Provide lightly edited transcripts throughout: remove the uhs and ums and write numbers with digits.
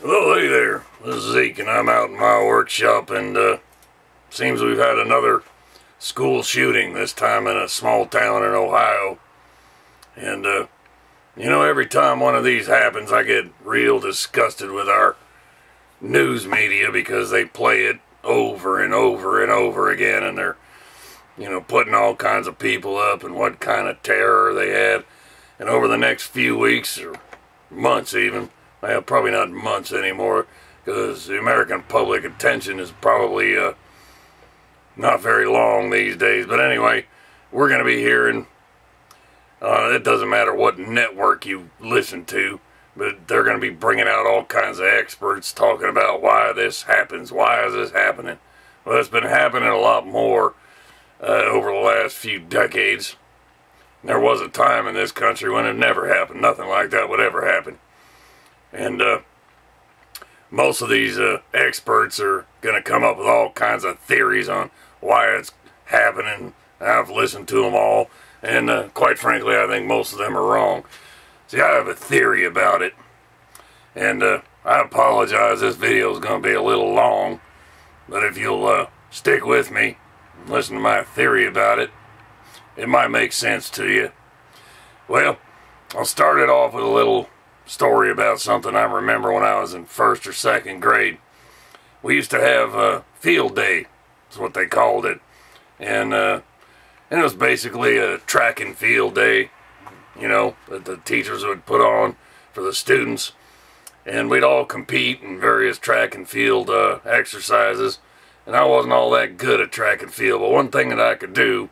Well, hey there. This is Zeke, and I'm out in my workshop, and seems we've had another school shooting, this time in a small town in Ohio. And, every time one of these happens, I get real disgusted with our news media because they play it over and over and over again, and they're, putting all kinds of people up and what kind of terror they had. And over the next few weeks, or months even, well, probably not months anymore, because the American public attention is probably not very long these days. But anyway, we're going to be hearing, it doesn't matter what network you listen to, but they're going to be bringing out all kinds of experts talking about why this happens, why is this happening. Well, it's been happening a lot more over the last few decades. There was a time in this country when it never happened. Nothing like that would ever happen. And most of these experts are going to come up with all kinds of theories on why it's happening. I've listened to them all, and quite frankly, I think most of them are wrong. See, I have a theory about it, and I apologize, this video is going to be a little long, but if you'll stick with me and listen to my theory about it, it might make sense to you. Well, I'll start it off with a little story about something I remember when I was in first or second grade. We used to have a field day, is what they called it, and it was basically a track and field day, that the teachers would put on for the students, and we'd all compete in various track and field exercises. And I wasn't all that good at track and field, but one thing that I could do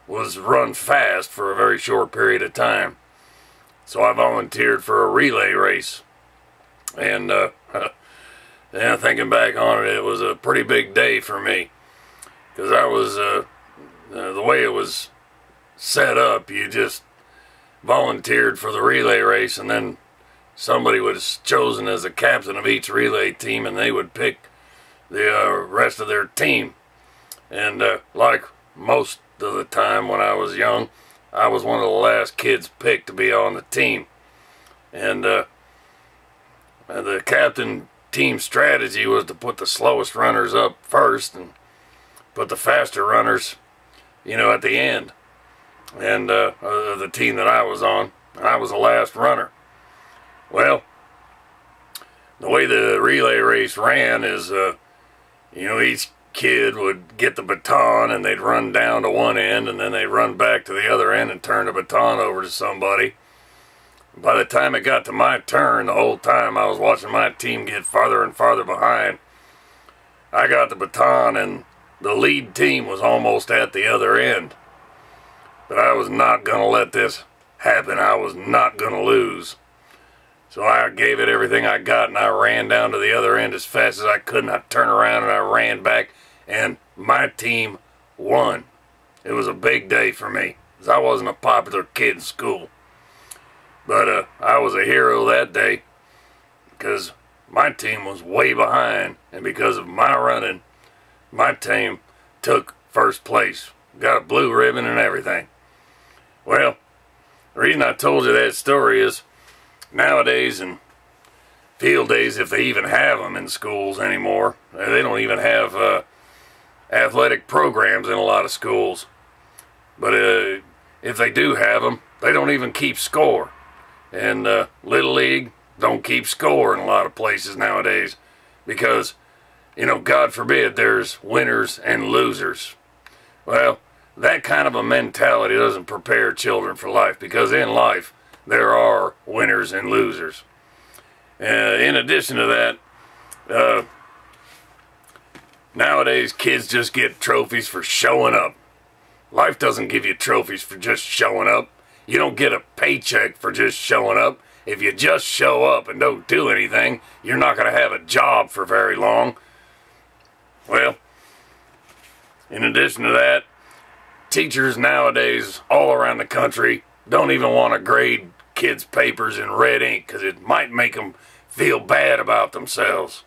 was run fast for a very short period of time. So I volunteered for a relay race, and thinking back on it, it was a pretty big day for me, because I was, the way it was set up, you just volunteered for the relay race, and then somebody was chosen as the captain of each relay team, and they would pick the rest of their team. And like most of the time when I was young, I was one of the last kids picked to be on the team. And the captain team strategy was to put the slowest runners up first and put the faster runners, at the end. And the team that I was on, I was the last runner. Well, the way the relay race ran is, each kid would get the baton and they'd run down to one end, and then they'd run back to the other end and turn the baton over to somebody. By the time it got to my turn, the whole time I was watching my team get farther and farther behind. I got the baton and the lead team was almost at the other end. But I was not going to let this happen. I was not going to lose. So I gave it everything I got, and I ran down to the other end as fast as I could, and I turned around and I ran back, and my team won. It was a big day for me, because I wasn't a popular kid in school. But I was a hero that day, because my team was way behind, and because of my running, my team took first place. Got a blue ribbon and everything. Well, the reason I told you that story is, nowadays, in field days, if they even have them in schools anymore, they don't even have athletic programs in a lot of schools. But if they do have them, they don't even keep score. And Little League don't keep score in a lot of places nowadays, because, God forbid, there's winners and losers. Well, that kind of a mentality doesn't prepare children for life, because in life, there are winners and losers. In addition to that, nowadays kids just get trophies for showing up. Life doesn't give you trophies for just showing up. You don't get a paycheck for just showing up. If you just show up and don't do anything, you're not going to have a job for very long. Well, in addition to that, teachers nowadays all around the country don't even want to grade kids' papers in red ink, because it might make them feel bad about themselves.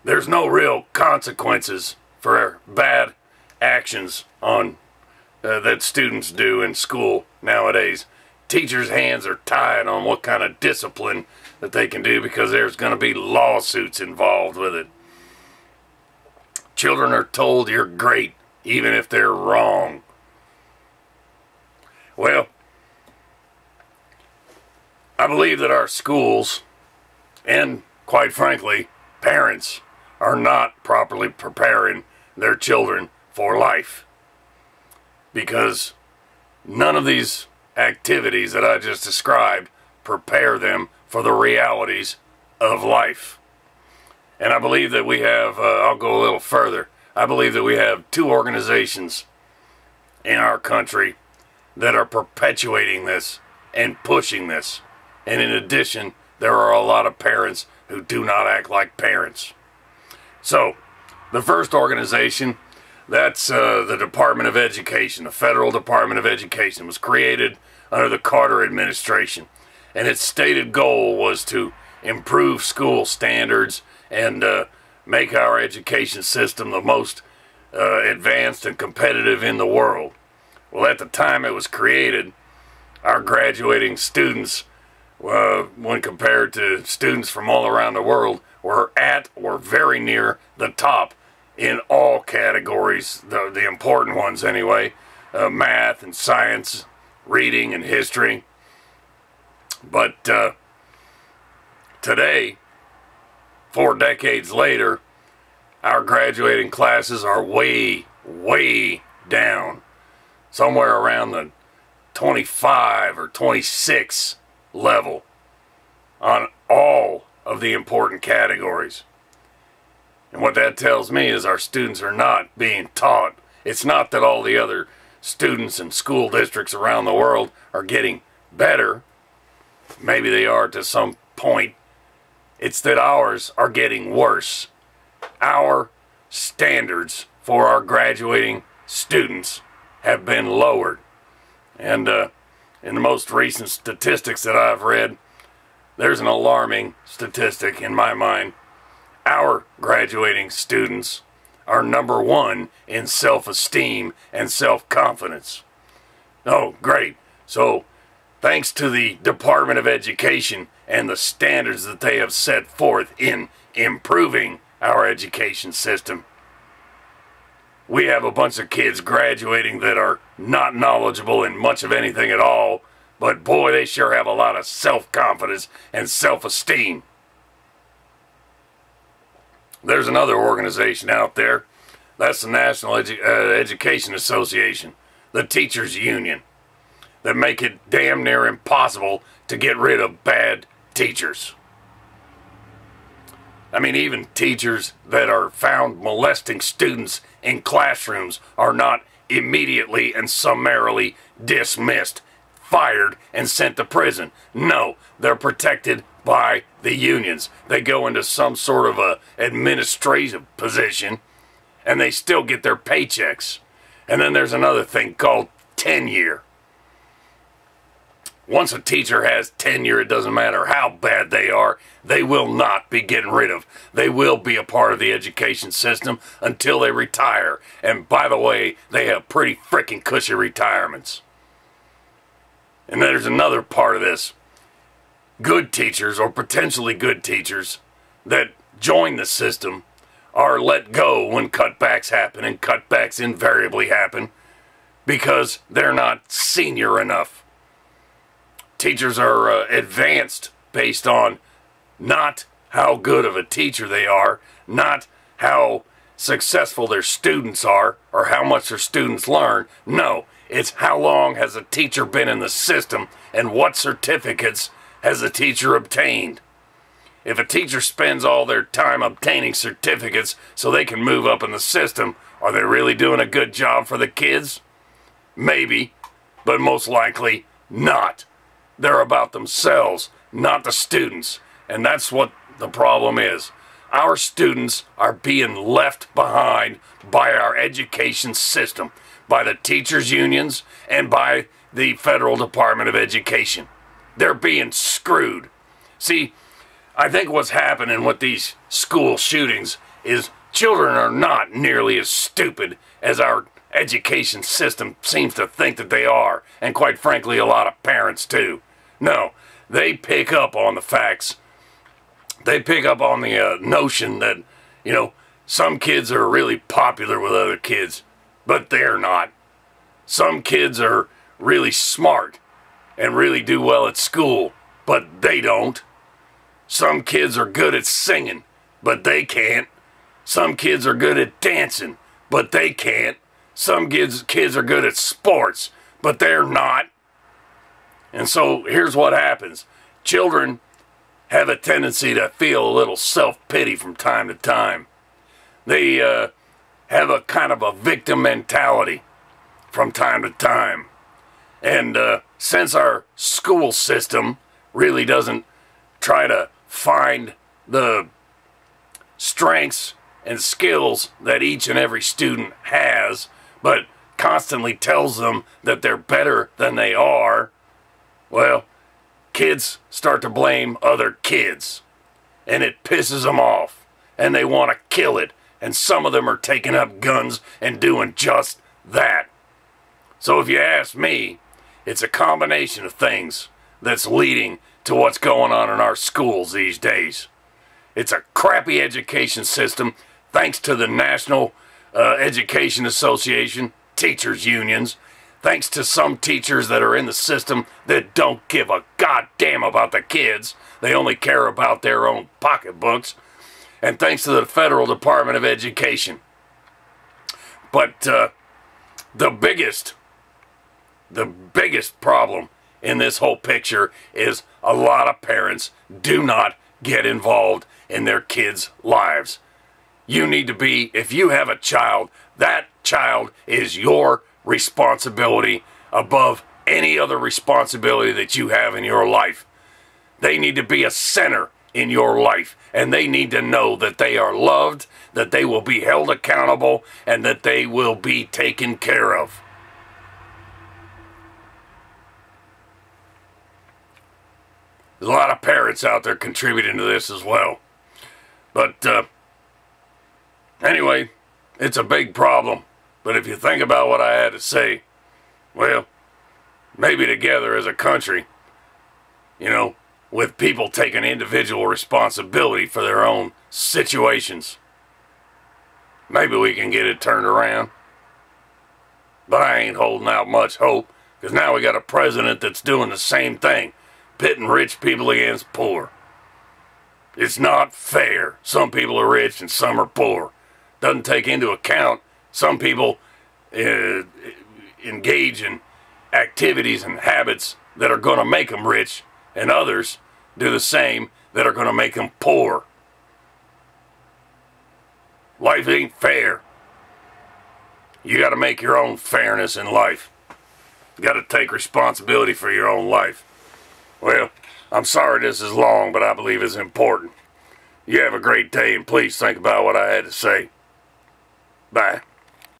There's no real consequences for bad actions on that students do in school nowadays. teachers' hands are tied on what kind of discipline that they can do because there's going to be lawsuits involved with it. Children are told you're great, even if they're wrong. Well, I believe that our schools, and quite frankly, parents, are not properly preparing their children for life. Because none of these activities that I just described prepare them for the realities of life. And I believe that we have, I'll go a little further, I believe that we have two organizations in our country that are perpetuating this and pushing this. And in addition, there are a lot of parents who do not act like parents. So, the first organization, that's the Department of Education, the Federal Department of Education. It was created under the Carter administration. And its stated goal was to improve school standards and make our education system the most advanced and competitive in the world. Well, at the time it was created, our graduating students, when compared to students from all around the world, were at or very near the top in all categories, the important ones anyway, math and science, reading and history. But today, 4 decades later, our graduating classes are way, way down. Somewhere around the 25 or 26 level on all of the important categories. And what that tells me is our students are not being taught. It's not that all the other students and school districts around the world are getting better. Maybe they are to some point. It's that ours are getting worse. Our standards for our graduating students have been lowered. And in the most recent statistics that I've read, there's an alarming statistic in my mind. Our graduating students are number 1 in self-esteem and self-confidence. Oh, great. So, thanks to the Department of Education and the standards that they have set forth in improving our education system, we have a bunch of kids graduating that are not knowledgeable in much of anything at all, but boy, they sure have a lot of self-confidence and self-esteem. There's another organization out there. That's the National Education Association, the Teachers Union, that make it damn near impossible to get rid of bad teachers. I mean, even teachers that are found molesting students in classrooms are not immediately and summarily dismissed, fired, and sent to prison. No, they're protected by the unions. They go into some sort of a administrative position, and they still get their paychecks. And then there's another thing called tenure. Once a teacher has tenure, it doesn't matter how bad they are, they will not be getting rid of. They will be a part of the education system until they retire. And by the way, they have pretty freaking cushy retirements. And there's another part of this. Good teachers, or potentially good teachers, that join the system are let go when cutbacks happen, and cutbacks invariably happen because they're not senior enough. Teachers are advanced based on not how good of a teacher they are, not how successful their students are, or how much their students learn. No, it's how long has a teacher been in the system and what certificates has the teacher obtained. If a teacher spends all their time obtaining certificates so they can move up in the system, are they really doing a good job for the kids? Maybe, but most likely not. They're about themselves, not the students. And that's what the problem is. Our students are being left behind by our education system, by the teachers' unions, and by the Federal Department of Education. They're being screwed. See, I think what's happening with these school shootings is children are not nearly as stupid as our education system seems to think that they are, and quite frankly a lot of parents too. No, they pick up on the facts. They pick up on the notion that, you know, some kids are really popular with other kids, but they're not. Some kids are really smart and really do well at school, but they don't. Some kids are good at singing, but they can't. Some kids are good at dancing, but they can't. Some kids are good at sports, but they're not. And so here's what happens. Children have a tendency to feel a little self-pity from time to time. They have a kind of a victim mentality from time to time. And since our school system really doesn't try to find the strengths and skills that each and every student has, but constantly tells them that they're better than they are, well, kids start to blame other kids. And it pisses them off. And they want to kill it. And some of them are taking up guns and doing just that. So if you ask me, it's a combination of things that's leading to what's going on in our schools these days. It's a crappy education system thanks to the National Education Association, teachers' unions, thanks to some teachers that are in the system that don't give a goddamn about the kids. They only care about their own pocketbooks. And thanks to the Federal Department of Education. But the biggest problem in this whole picture is a lot of parents do not get involved in their kids' lives. You need to be, if you have a child, that child is your responsibility above any other responsibility that you have in your life. They need to be a center in your life, and they need to know that they are loved, that they will be held accountable, and that they will be taken care of. There's a lot of parents out there contributing to this as well. But anyway, it's a big problem. But if you think about what I had to say, well, maybe together as a country, you know, with people taking individual responsibility for their own situations, maybe we can get it turned around. But I ain't holding out much hope, because now we got a president that's doing the same thing, pitting rich people against poor. It's not fair. Some people are rich and some are poor. Doesn't take into account some people engage in activities and habits that are going to make them rich, and others do the same that are going to make them poor. Life ain't fair. You got to make your own fairness in life. You got to take responsibility for your own life. Well, I'm sorry this is long, but I believe it's important. You have a great day, and please think about what I had to say. Bye.